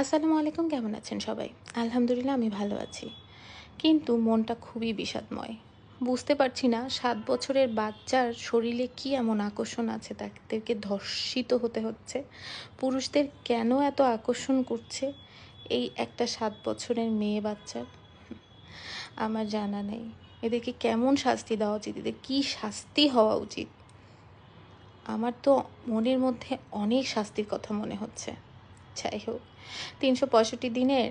আসসালামু আলাইকুম, কেমন আছেন সবাই? আলহামদুলিল্লাহ আমি ভালো আছি। কিন্তু মনটা খুবই বিষাদময়। বুঝতে পারছি না ৭ বছরের বাচ্চার শরীরে কি এমন আকর্ষণ আছে তাদেরকে ধর্ষিত হতে হচ্ছে। পুরুষদের কেন এত আকর্ষণ করছে এই একটা ৭ বছরের মেয়ে বাচ্চার? আমার জানা নেই। এদেরকে কেমন শাস্তি দেওয়া উচিত? এদের কী শাস্তি হওয়া উচিত? আমার তো মনের মধ্যে অনেক শাস্তির কথা মনে হচ্ছে। যাই হোক, ৩৬৫ দিনের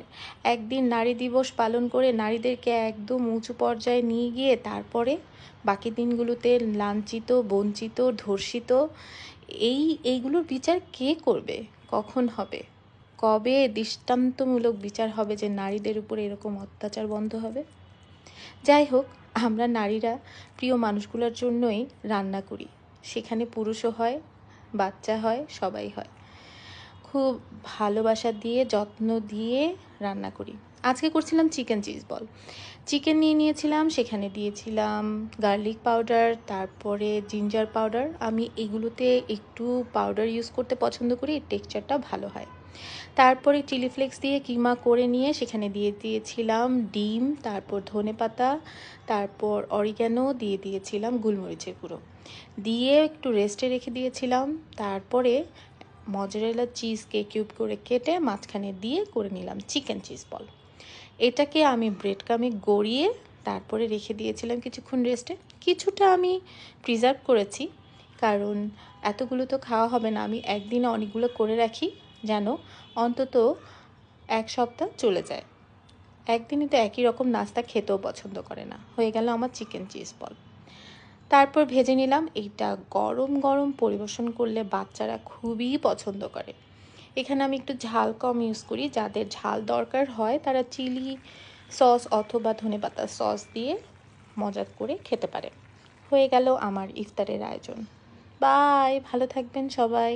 একদিন নারী দিবস পালন করে নারীদেরকে একদম উঁচু পর্যায়ে নিয়ে গিয়ে তারপরে বাকি দিনগুলোতে লাঞ্ছিত, বঞ্চিত, ধর্ষিত এইগুলোর বিচার কে করবে? কখন হবে? কবে দৃষ্টান্তমূলক বিচার হবে যে নারীদের উপরে এরকম অত্যাচার বন্ধ হবে? যাই হোক, আমরা নারীরা প্রিয় মানুষগুলোর জন্যই রান্না করি। সেখানে পুরুষও হয়, বাচ্চা হয়, সবাই হয়। খুব ভালোবাসা দিয়ে, যত্ন দিয়ে রান্না করি। আজকে করছিলাম চিকেন চিজ বল। চিকেন নিয়ে নিয়েছিলাম, সেখানে দিয়েছিলাম গার্লিক পাউডার, তারপরে জিঞ্জার পাউডার। আমি এগুলোতে একটু পাউডার ইউজ করতে পছন্দ করি, টেক্সচারটা ভালো হয়। তারপরে চিলি ফ্লেক্স দিয়ে কিমা করে নিয়ে সেখানে দিয়ে দিয়েছিলাম ডিম, তারপর ধনেপাতা, তারপর অরিগ্যানো দিয়ে দিয়েছিলাম, গোলমরিচের গুঁড়ো দিয়ে একটু রেস্টে রেখে দিয়েছিলাম। তারপরে মজারেলা চিজকে কিউব করে কেটে মাঝখানে দিয়ে করে নিলাম চিকেন চিজ বল। এটাকে আমি ব্রেড ক্রামে গড়িয়ে তারপরে রেখে দিয়েছিলাম কিছুক্ষণ রেস্টে। কিছুটা আমি প্রিজার্ভ করেছি, কারণ এতগুলো তো খাওয়া হবে না। আমি একদিনে অনেকগুলো করে রাখি যেন অন্তত ১ সপ্তাহ চলে যায়। একদিনই তো একই রকম নাস্তা খেতেও পছন্দ করে না। হয়ে গেল আমার চিকেন চিজ বল। তারপর ভেজে নিলাম। এইটা গরম গরম পরিবেশন করলে বাচ্চারা খুবই পছন্দ করে। এখানে আমি একটু ঝাল কম ইউজ করি। যাদের ঝাল দরকার হয় তারা চিলি সস অথবা ধনেপাতার সস দিয়ে মজা করে খেতে পারে। হয়ে গেল আমার ইফতারের আয়োজন। বাই, ভালো থাকবেন সবাই।